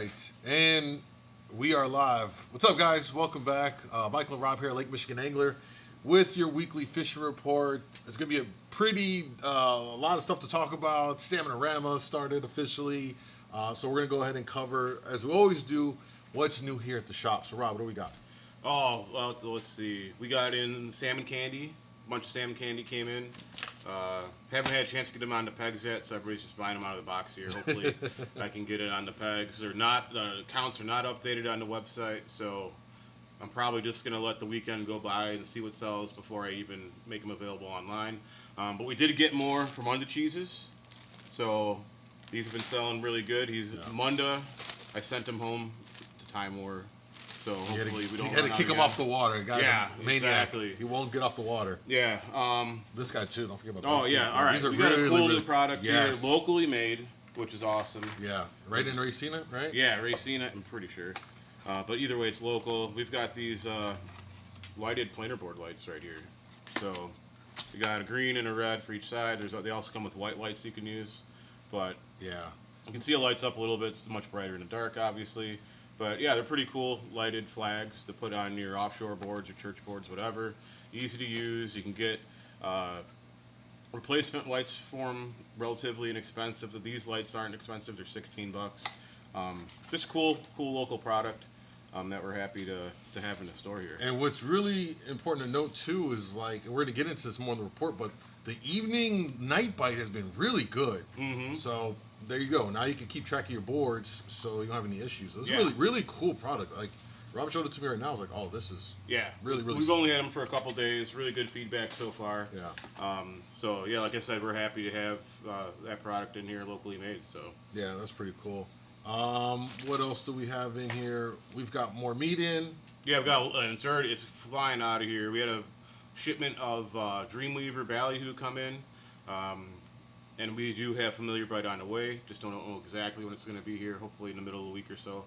right, and we are live. What's up, guys? Welcome back. Michael and Rob here, Lake Michigan Angler, with your weekly fishing report. It's going to be a pretty, a lot of stuff to talk about. Salmon-A-Rama started officially, so we're going to go ahead and cover, as we always do, what's new here at the shop. So, Rob, what do we got? Oh, well, let's see. We got in salmon candy. A bunch of salmon candy came in. Haven't had a chance to get them on the pegs yet, so everybody's just buying them out of the box here. Hopefully I can get it on the pegs. They're not, the accounts are not updated on the website, so I'm probably just going to let the weekend go by and see what sells before I even make them available online. But we did get more from Under Cheeses, so these have been selling really good. Munda, I sent him home to Time War. So hopefully we don't. You had to kick him off the water, guys. Yeah, maniac. Exactly. He won't get off the water. Yeah. This guy too. Don't forget about that. Oh yeah. All right. These are we got really, a cool really, new product yes. here, locally made, which is awesome. Yeah. Right in Racina, right? Yeah, Racina. I'm pretty sure. But either way, it's local. We've got these lighted planer board lights right here. So we got a green and a red for each side. They also come with white lights you can use. But yeah, you can see it lights up a little bit. It's much brighter in the dark, obviously. But yeah, they're pretty cool lighted flags to put on your offshore boards or church boards, whatever. Easy to use. You can get replacement lights for them, relatively inexpensive. These lights aren't expensive; they're $16. Just cool local product that we're happy to have in the store here. And what's really important to note too is, like, we're going to get into this more in the report, but the evening night bite has been really good. Mm-hmm. So there you go. Now you can keep track of your boards, so you don't have any issues. This is Yeah. really cool product. Like, Rob showed it to me right now. I was like, oh, this is really. We've only had them for a couple days. Really good feedback so far. Yeah. So yeah, like I said, we're happy to have that product in here, locally made. So yeah, that's pretty cool. What else do we have in here? We've got more meat in. yeah, we've got it's flying out of here. We had a shipment of Dreamweaver ballyhoo come in. And we do have Familiar Bite on the way. Just don't know exactly when it's going to be here. Hopefully in the middle of the week or so.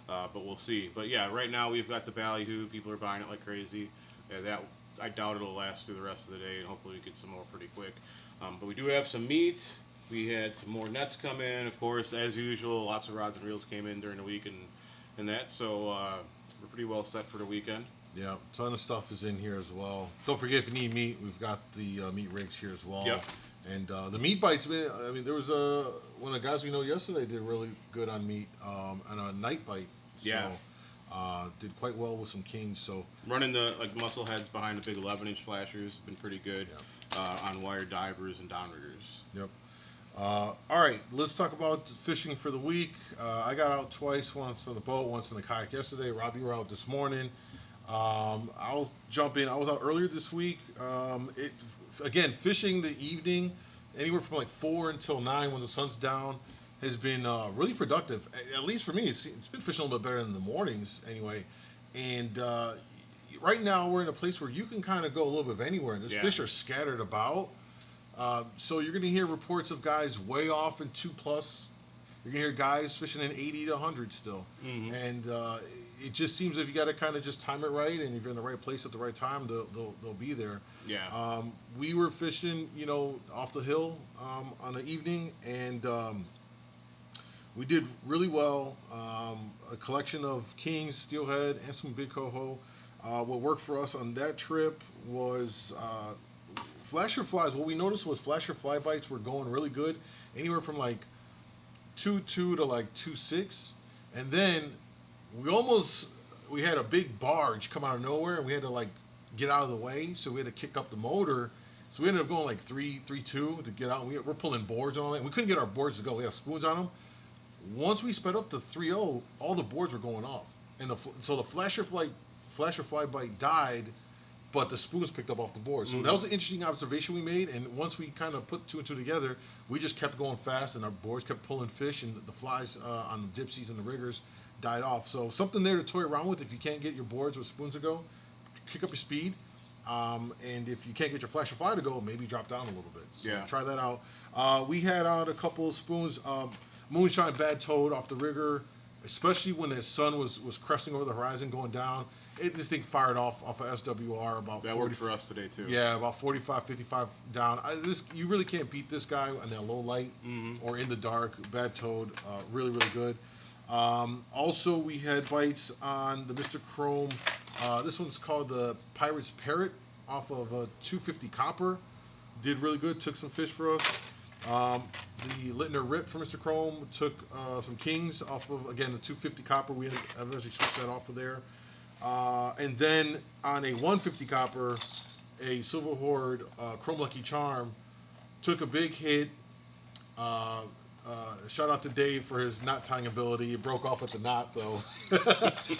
But we'll see. But yeah, right now we've got the ballyhoo. People are buying it like crazy. That I doubt it'll last through the rest of the day, and hopefully we get some more pretty quick. But we do have some meat. We had some more nets come in, of course, as usual. Lots of rods and reels came in during the week and that. So we're pretty well set for the weekend. Yeah, a ton of stuff is in here as well. Don't forget, if you need meat, we've got the meat rigs here as well. Yep. And the meat bites, man, I mean, there was one of the guys we know yesterday did really good on meat, and a night bite. So, Yeah. did quite well with some kings. So Running the muscle heads behind the big 11-inch flashers has been pretty good on wire divers and downriggers. Yep. All right, let's talk about fishing for the week. I got out twice, once on the boat, once in the kayak yesterday. Robbie, you were out this morning. I'll jump in. I was out earlier this week. Again, fishing the evening, anywhere from like 4 until 9 when the sun's down, has been really productive. At least for me, it's been fishing a little bit better in the mornings anyway. And right now we're in a place where you can kind of go a little bit of anywhere, and those fish are scattered about. So you're going to hear reports of guys way off in 2+. You're going to hear guys fishing in 80 to 100 still. Mm-hmm. And it just seems if you got to kind of just time it right, and if you're in the right place at the right time, they'll be there. Yeah. We were fishing, off the hill on the evening, and we did really well. A collection of kings, steelhead, and some big coho. What worked for us on that trip was flasher flies. What we noticed was flasher fly bites were going really good, anywhere from like 2.2 to like 2.6, and then we had a big barge come out of nowhere, and we had to like get out of the way, so we had to kick up the motor. So we ended up going like 3.2 to get out. We're pulling boards and all that. We couldn't get our boards to go. We have spoons on them. Once we sped up to 3.0, all the boards were going off, and so the flasher fly bite died, but the spoons picked up off the board. So that was an interesting observation we made. And once we kind of put 2 and 2 together, we just kept going fast, and our boards kept pulling fish, and the flies on the dipsies and the riggers died off. So something there to toy around with if you can't get your boards with spoons to go. Kick up your speed. And if you can't get your flasher fly to go, maybe drop down a little bit. So try that out. We had out a couple of spoons. Moonshine bad toad off the rigger, especially when the sun was cresting over the horizon going down. This thing fired off of SWR about that 40, worked for us today too. Yeah, about 45, 55 down. You really can't beat this guy on that low light or in the dark. Bad toad, really, really good. Also, we had bites on the Mr. Chrome. This one's called the Pirate's Parrot off of a 250 copper. Did really good. Took some fish for us. The Littner Rip from Mr. Chrome took some kings off of, again, the 250 copper. We eventually switched that off of there. And then on a 150 copper, a Silver Horde Chrome Lucky Charm took a big hit. Shout out to Dave for his knot tying ability. It broke off at the knot though,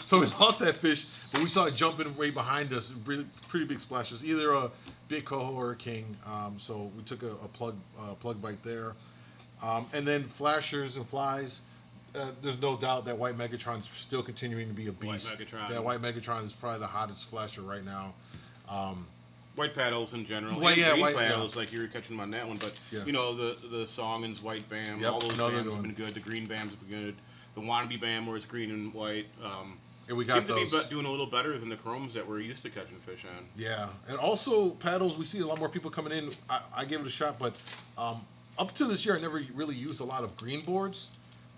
so we lost that fish. But we saw it jumping way behind us. Pretty big splashes, either a big coho or a king. So we took a plug bite there, and then flashers and flies. There's no doubt that White Megatron's still continuing to be a beast. White Megatron is probably the hottest flasher right now. White paddles in general. White paddles, like you were catching them on that one. But, you know, the Songin's White Bam, all those Bams have been good. The Green Bams have been good. The Wannabe Bam, where it's green and white. And we got seem to be doing a little better than the Chromes that we're used to catching fish on. Yeah. And also, paddles, we see a lot more people coming in. I gave it a shot, but up to this year, I never really used a lot of green boards.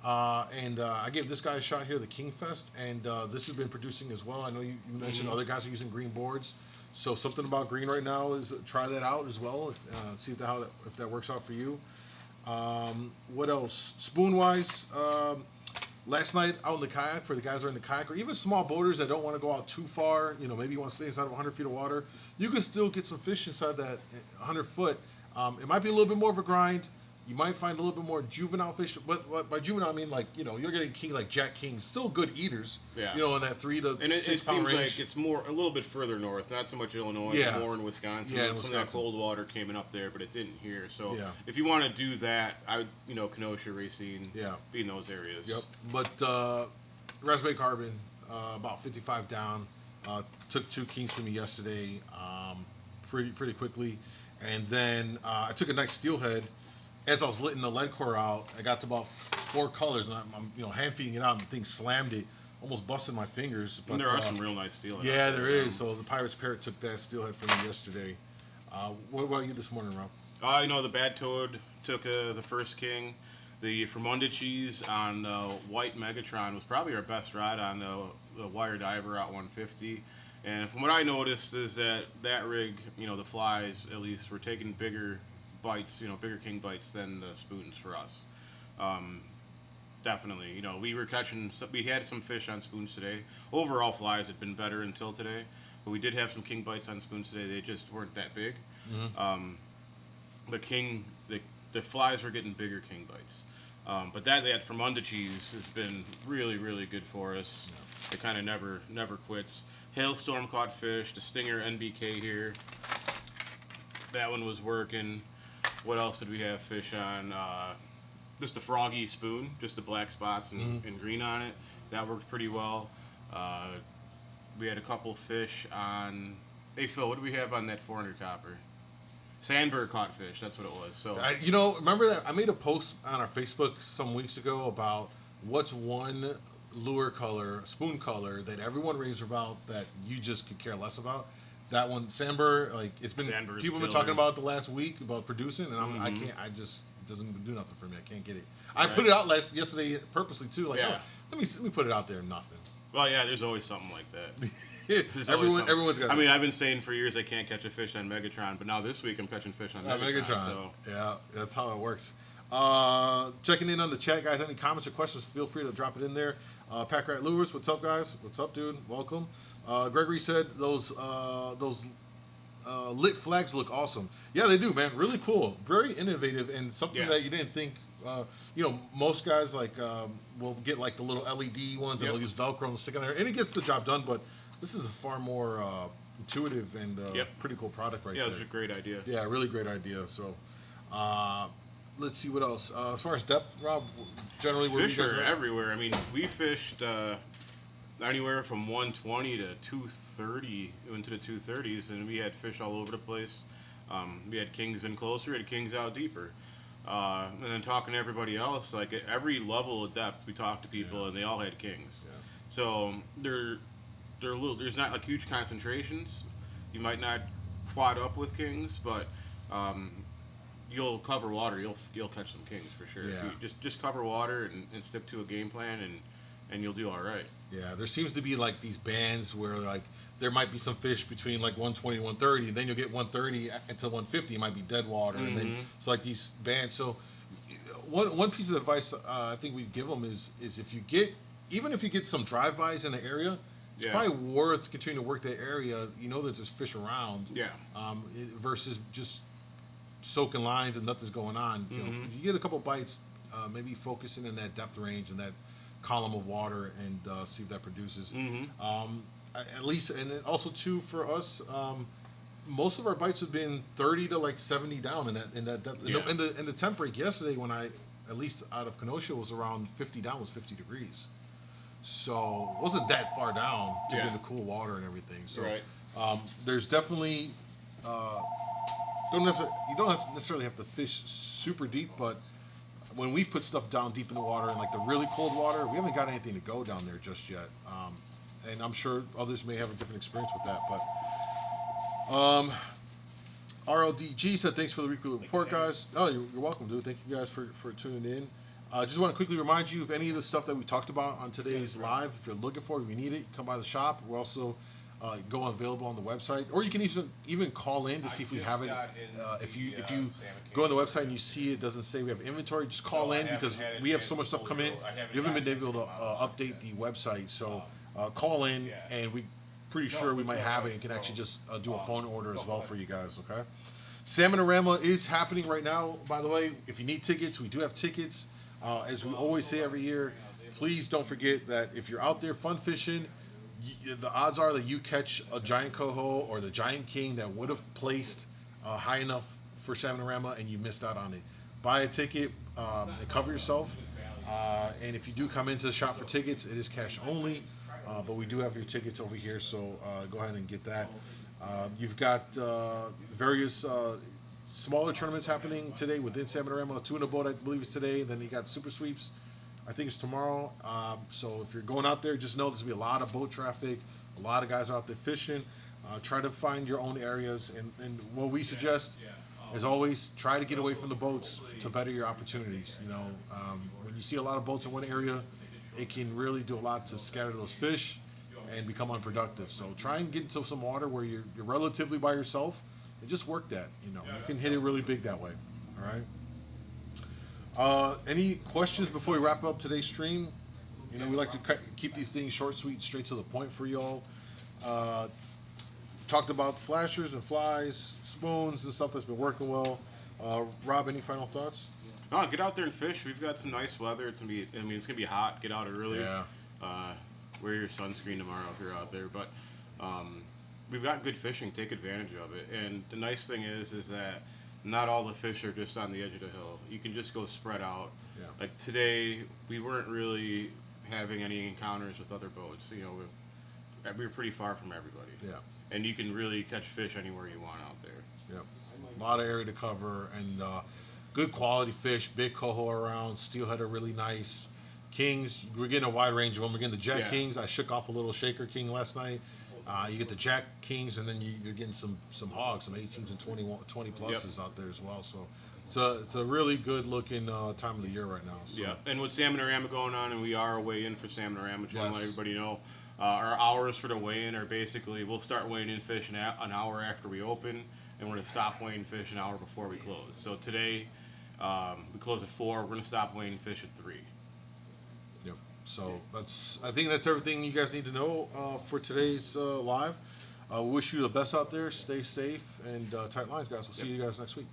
And I gave this guy a shot here, the King Fest, and this has been producing as well. I know you mentioned other guys are using green boards. So something about green right now is try that out as well. See if that works out for you. What else? Spoon wise, last night out in the kayak for the guys that are in the kayak, or even small boaters that don't want to go out too far. You know, maybe you want to stay inside of 100 feet of water. You can still get some fish inside that 100 foot. It might be a little bit more of a grind. You might find a little bit more juvenile fish, but by juvenile I mean like you're getting king like Jack Kings, still good eaters. Yeah. In that 3 to 6 pound range. And it seems like it's more a little bit further north, not so much Illinois, but more in Wisconsin. Yeah, some of that cold water came in up there, but it didn't here. So if you want to do that, I would Kenosha, Racine, be in those areas. Yep. But Raspberry Carbon, about 55 down. Took 2 kings from me yesterday, pretty quickly, and then I took a nice steelhead. As I was letting the lead core out, I got to about 4 colors, and I'm hand feeding it out, and the thing slammed it, almost busted my fingers. But and there are some real nice steelhead. Yeah, there is. So the Pirate's Parrot took that steelhead from me yesterday. What about you this morning, Rob? The Bad Toad took the first king. The Fremunda Cheese on White Megatron was probably our best rod on the wire diver at 150. And from what I noticed is that rig, the flies at least, were taking bigger bites, bigger king bites than the spoons for us. Definitely, we had some fish on spoons today. Overall, flies had been better until today, but we did have some king bites on spoons today. They just weren't that big. Mm-hmm. The flies were getting bigger king bites. But that Fremunda cheese has been really, really good for us. Yeah. It kind of never quits. Hailstorm caught fish. The Stinger NBK here. That one was working. What else did we have fish on? Just a froggy spoon, just the black spots and green on it. That worked pretty well. We had a couple fish on. Hey Phil, what do we have on that 400 copper? Sandberg caught fish. That's what it was. So remember that I made a post on our Facebook some weeks ago about what's one lure color, spoon color that everyone raves about that you just could care less about. That one, Sandberg, it's been Sandberg's people have been talking about it the last week about producing, and I can't. I just it doesn't do nothing for me. I can't get it. I put it out yesterday purposely too. Let me put it out there. Nothing. Well, yeah, there's always something like that. Everyone's got. I mean, I've been saying for years I can't catch a fish on Megatron, but now this week I'm catching fish on Megatron. So. Yeah, that's how it works. Checking in on the chat, guys. Any comments or questions? Feel free to drop it in there. Pack Rat Lures, what's up, guys? What's up, dude? Welcome. Gregory said those lit flags look awesome. Yeah, they do, man. Really cool. Very innovative and something that you didn't think. Most guys will get the little LED ones and they'll use Velcro and stick it on there, and it gets the job done. But this is a far more intuitive and pretty cool product right there. Yeah, it's a great idea. Yeah, really great idea. So, let's see what else. As far as depth, Rob, generally where fish are everywhere. I mean, we fished anywhere from 120 to 230 into the 230s, and we had fish all over the place. We had kings in closer, we had kings out deeper. And then talking to everybody else, at every level of depth, we talked to people, and they all had kings. Yeah. So there's not huge concentrations. You might not quad up with kings, but you'll cover water. You'll catch some kings for sure. Yeah. Just cover water and stick to a game plan, and and you'll do all right. Yeah, there seems to be like these bands where like there might be some fish between like 120 and 130, and then you'll get 130 until 150. It might be dead water, and then it's like these bands. So one piece of advice I think we give them is if you get, even if you get some drive-bys in the area, it's probably worth continuing to work that area. You know that there's fish around. Yeah. Versus just soaking lines and nothing's going on. You know, if you get a couple bites, maybe focusing in that depth range and that column of water, and see if that produces. At least, and then also too for us, most of our bites have been 30 to like 70 down in that depth. Yeah. And the temp break yesterday, when I at least out of Kenosha, was around 50 down, was 50 degrees. So it wasn't that far down to get the cool water and everything. So there's definitely you don't necessarily have to fish super deep, but when we've put stuff down deep in the water and like the really cold water, we haven't got anything to go down there just yet. And I'm sure others may have a different experience with that. But RLDG said, thanks for the weekly report, guys. Oh, you're welcome, dude. Thank you guys for tuning in. Just want to quickly remind you of any of the stuff that we talked about on today's live. If you're looking for it, if you need it, come by the shop. We're also available on the website, or you can even call in to see if we have it. If you go on the website and you see it doesn't say we have inventory, just call in, because we have so much stuff come in. We haven't been able to update the website, so call in, and we pretty sure we might have it and can actually just do a phone order as well for you guys. Okay. Salmon-A-Rama is happening right now, by the way. If you need tickets, we do have tickets. As we always say every year, please don't forget that if you're out there fun fishing, the odds are that you catch a giant coho or the giant king that would have placed high enough for Salmon-A-Rama, and you missed out on it. Buy a ticket and cover yourself. And if you do come into the shop for tickets, it is cash only. But we do have your tickets over here, so go ahead and get that. You've got various smaller tournaments happening today within Salmon-A-Rama. Tuna boat, I believe, is today. Then you got super sweeps. I think it's tomorrow. So if you're going out there, just know there's going to be a lot of boat traffic, a lot of guys out there fishing. Try to find your own areas. And what we suggest, as always, try to get away from the boats to better your opportunities. You know, when you see a lot of boats in one area, it can really do a lot to scatter those fish and become unproductive. So try and get into some water where you're relatively by yourself, and just work that. You know, you can hit it really big that way. All right. Any questions before we wrap up today's stream? You know, we like to keep these things short, sweet, straight to the point for y'all. Talked about flashers and flies, spoons, and stuff that's been working well. Rob, any final thoughts? No, get out there and fish. We've got some nice weather. It's gonna be hot. Get out early. Yeah. Wear your sunscreen tomorrow if you're out there. But we've got good fishing. Take advantage of it. And the nice thing is that not all the fish are just on the edge of the hill. You can just go spread out. Yeah. Like today, we weren't really having any encounters with other boats. You know, we were pretty far from everybody. Yeah. And you can really catch fish anywhere you want out there. Yep. A lot of area to cover, and good quality fish. Big coho around. Steelhead are really nice. Kings, we're getting a wide range of them. We're getting the Jack Kings. I shook off a little shaker king last night. You get the Jack Kings, and then you're getting some hogs, some 18s and 20 pluses out there as well. So it's a really good looking time of the year right now. So. Yeah, and with Salmon-A-Rama going on, and we are way in for Salmon-A-Rama, just to let everybody know, our hours for the weigh-in are basically, we'll start weighing in fish an hour after we open, and we're going to stop weighing fish an hour before we close. So today, we close at 4, we're going to stop weighing fish at 3. Yep. So I think that's everything you guys need to know for today's live. We wish you the best out there. Stay safe and tight lines, guys. We'll see you guys next week.